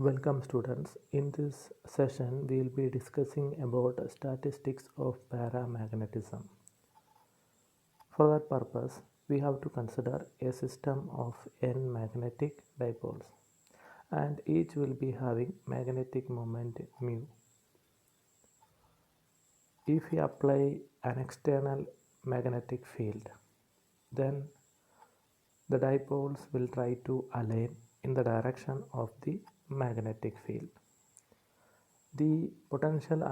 Welcome students. In this session we will be discussing about statistics of paramagnetism. For that purpose we have to consider a system of n magnetic dipoles and each will be having magnetic moment mu. If we apply an external magnetic field, then the dipoles will try to align in the direction of the magnetic field. The potential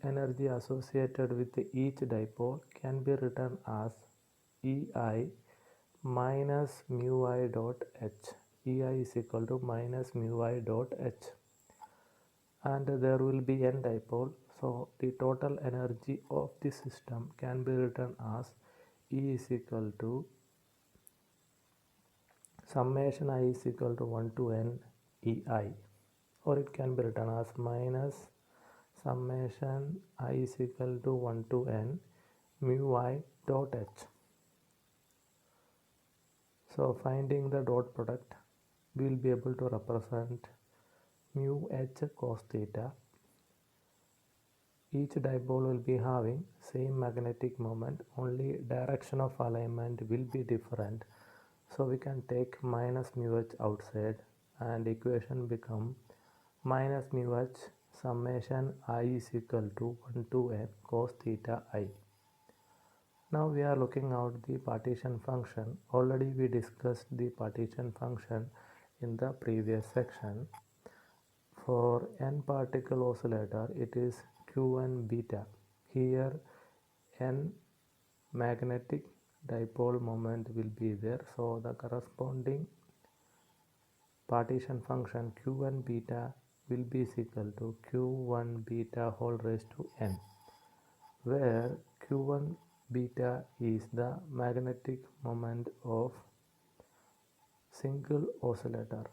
energy associated with each dipole can be written as EI minus mu I dot H. EI is equal to minus mu I dot H. And there will be n dipole, so the total energy of the system can be written as E is equal to summation I is equal to 1 to n EI, or it can be written as minus summation I is equal to 1 to n mu I dot H. So finding the dot product, we will be able to represent mu H cos theta. Each dipole will be having same magnetic moment, only direction of alignment will be different. So we can take minus mu H outside and equation become minus mu H summation I is equal to 1 to n cos theta I. Now we are looking at the partition function. Already we discussed the partition function in the previous section. For n particle oscillator it is Q1 beta. Here n magnetic dipole moment will be there, so the corresponding partition function Q1 beta will be equal to Q1 beta whole raised to n, where Q1 beta is the magnetic moment of single oscillator.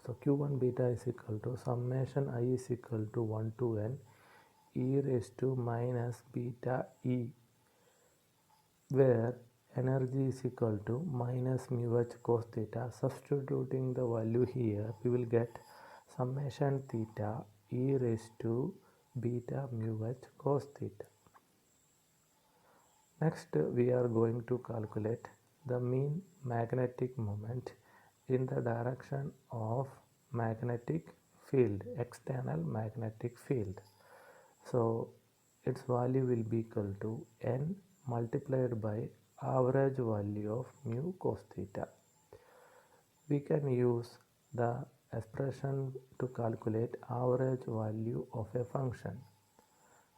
So Q1 beta is equal to summation I is equal to 1 to n e raised to minus beta e, where energy is equal to minus mu h cos theta. Substituting the value here, we will get summation theta e raised to beta mu h cos theta. Next, we are going to calculate the mean magnetic moment in the direction of magnetic field, external magnetic field. So its value will be equal to n multiplied by average value of mu cos theta. We can use the expression to calculate average value of a function.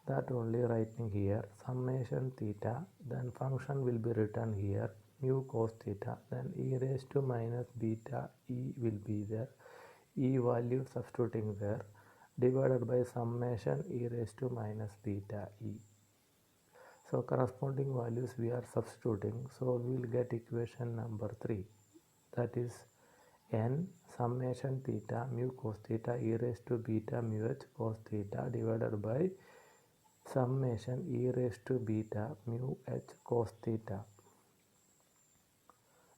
That only writing here summation theta, then function will be written here mu cos theta, then e raised to minus beta e will be there, e value substituting there, divided by summation e raised to minus beta e. So corresponding values we are substituting, so we will get equation number 3, that is n summation theta mu cos theta e raised to beta mu h cos theta divided by summation e raised to beta mu h cos theta.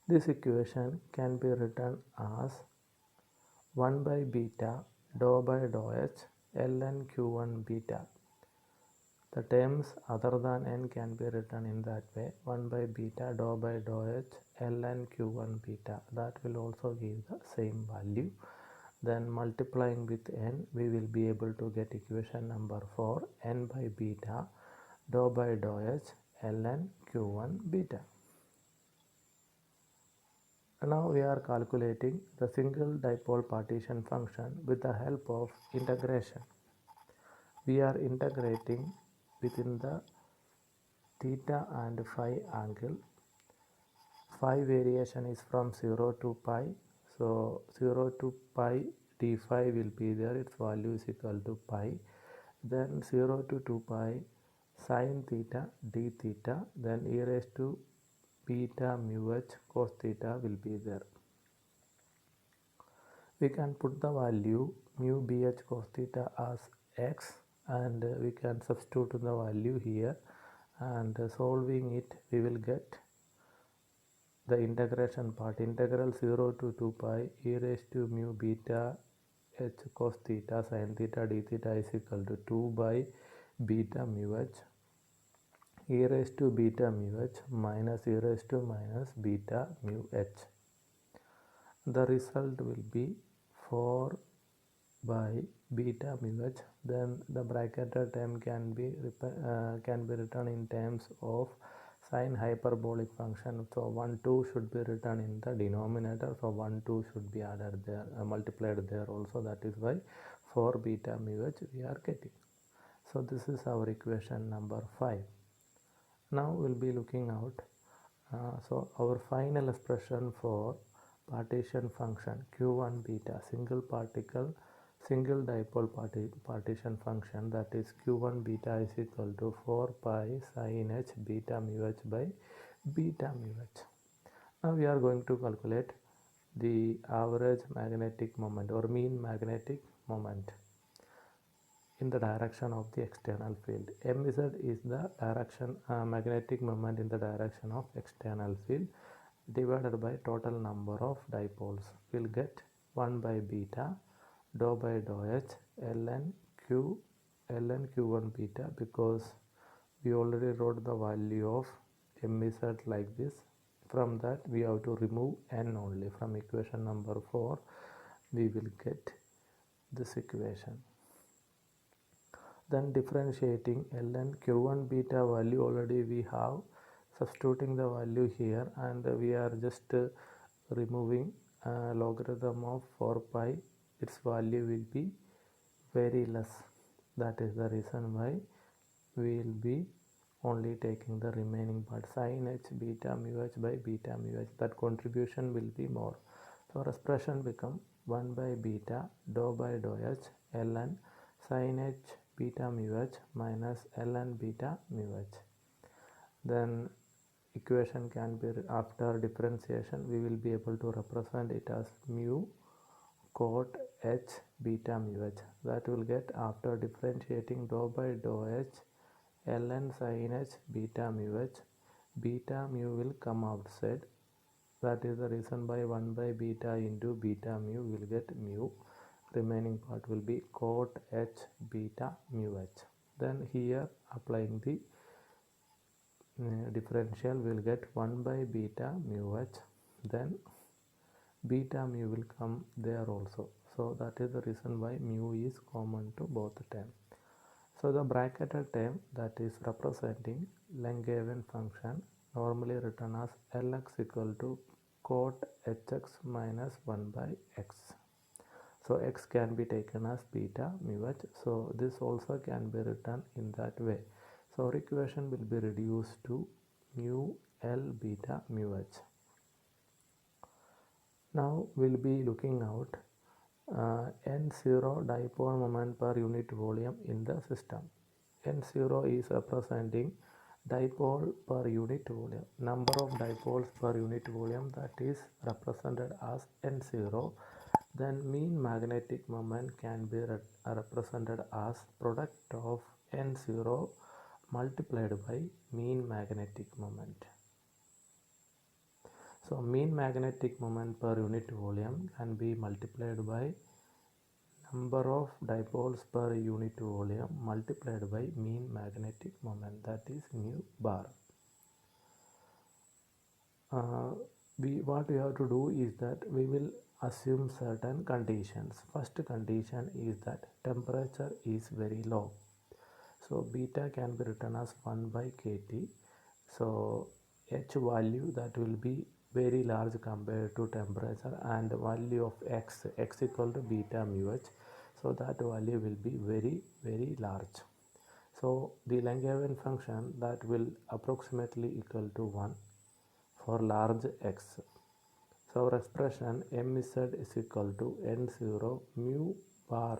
This equation can be written as 1 by beta dou by dou h ln q1 beta. The terms other than n can be written in that way, 1 by beta dou by dou h ln q1 beta. That will also give the same value. Then multiplying with n, we will be able to get equation number 4, n by beta dou by dou h ln q1 beta. Now we are calculating the single dipole partition function with the help of integration. We are integrating within the theta and phi angle. Phi variation is from 0 to pi, so 0 to pi d phi will be there, its value is equal to pi. Then 0 to 2 pi sin theta d theta, then e raised to beta mu h cos theta will be there. We can put the value mu bh cos theta as x, and we can substitute the value here, and solving it we will get the integration part, integral 0 to 2 pi e raised to mu beta h cos theta sin theta d theta is equal to 2 by beta mu h e raised to beta mu h minus e raised to minus beta mu h. The result will be 4 by beta mu h. Then the bracketed term can be written in terms of sine hyperbolic function. So 1 2 should be written in the denominator. So 1 2 should be added there, multiplied there also. That is why 4 beta mu h we are getting. So this is our equation number 5. Now we'll be looking out. So our final expression for partition function q1 beta single dipole partition function, that is q1 beta is equal to 4 pi sin h beta mu h by beta mu h. Now we are going to calculate the average magnetic moment or mean magnetic moment in the direction of the external field. Mz is the direction magnetic moment in the direction of external field divided by total number of dipoles. We'll get 1 by beta dou by dou h ln q1 beta, because we already wrote the value of mz like this. From that we have to remove n only. From equation number 4 we will get this equation. Then differentiating ln q1 beta value already we have, substituting the value here, and we are just removing logarithm of 4 pi. Its value will be very less. That is the reason why we will be only taking the remaining part, sin h beta mu h by beta mu h. That contribution will be more. So our expression become 1 by beta dou by dou h ln sin h beta mu h minus ln beta mu h. Then equation can be, after differentiation we will be able to represent it as mu cot h beta mu h. That will get, after differentiating dou by dou h ln sin h beta mu h, beta mu will come outside. That is the reason by 1 by beta into beta mu will get mu. Remaining part will be cot h beta mu h. Then here applying the differential will get 1 by beta mu h. Then beta mu will come there also. So that is the reason why mu is common to both terms. So the bracketed term, that is representing Langevin function, normally written as Lx equal to cot hx minus 1 by x. So x can be taken as beta mu h. So this also can be written in that way. So our equation will be reduced to mu L beta mu h. Now we'll be looking out N0 dipole moment per unit volume in the system. N0 is representing dipole per unit volume. Number of dipoles per unit volume, that is represented as N0. Then mean magnetic moment can be represented as product of N0 multiplied by mean magnetic moment. So mean magnetic moment per unit volume can be multiplied by number of dipoles per unit volume multiplied by mean magnetic moment, that is mu bar. What we have to do is that we will assume certain conditions. First condition is that temperature is very low. So beta can be written as 1 by kT. So h value, that will be very large compared to temperature, and value of x equal to beta mu h. So that value will be very large. So the Langevin function, that will approximately equal to 1 for large x. So our expression mz is equal to n0 mu bar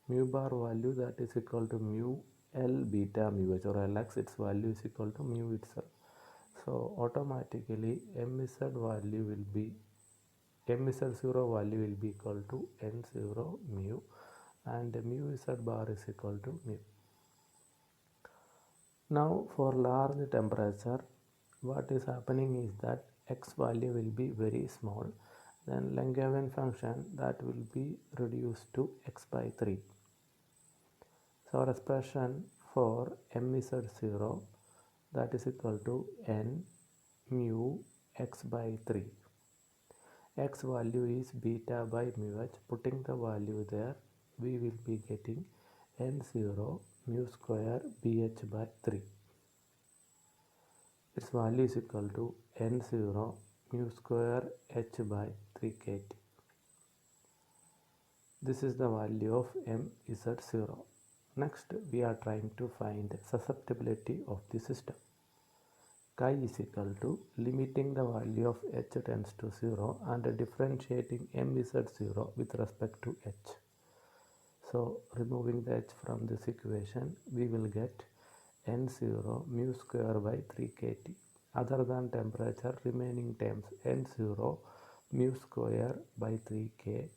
value, that is equal to mu L beta mu h, or Lx, its value is equal to mu itself. So automatically mz value will be, mz0 value will be equal to n0 mu, and mu z bar is equal to mu. Now for large temperature, what is happening is that x value will be very small, then Langevin function that will be reduced to x by 3. So our expression for m is at 0, that is equal to n mu x by 3. X value is beta by mu h. Putting the value there, we will be getting n0 mu square bh by 3. Its value is equal to n0 mu square h by 3 kt. This is the value of m is at 0. Next, we are trying to find susceptibility of the system. Chi is equal to limiting the value of h tends to 0 and differentiating m is at 0 with respect to h. So removing the h from this equation, we will get n0 mu square by 3 kt. Other than temperature, remaining terms n0 mu square by 3 k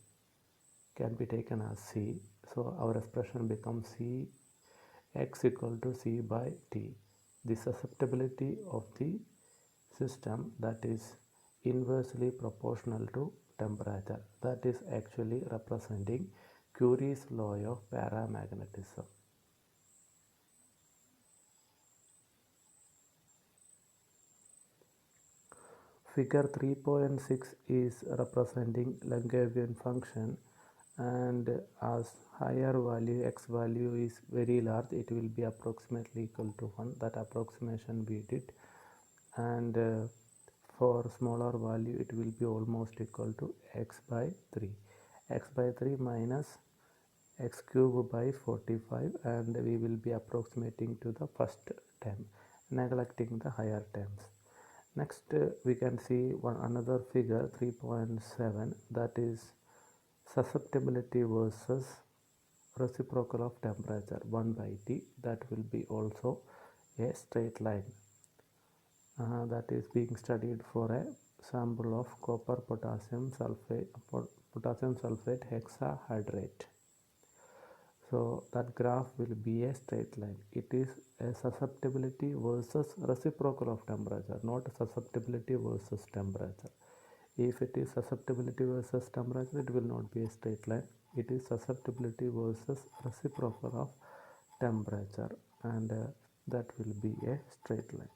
can be taken as c. So our expression becomes c x equal to c by t. The susceptibility of the system that is inversely proportional to temperature, that is actually representing Curie's law of paramagnetism. Figure 3.6 is representing Langevin function, and as higher value x value is very large, it will be approximately equal to 1. That approximation we did, and for smaller value it will be almost equal to x by 3. X by 3 minus x cube by 45, and we will be approximating to the first term, neglecting the higher terms. Next, we can see another figure 3.7, that is susceptibility versus reciprocal of temperature 1 by T. That will be also a straight line. That is being studied for a sample of copper potassium sulfate hexahydrate. So that graph will be a straight line. It is a susceptibility versus reciprocal of temperature, not susceptibility versus temperature. If it is susceptibility versus temperature, it will not be a straight line. It is susceptibility versus reciprocal of temperature, and that will be a straight line.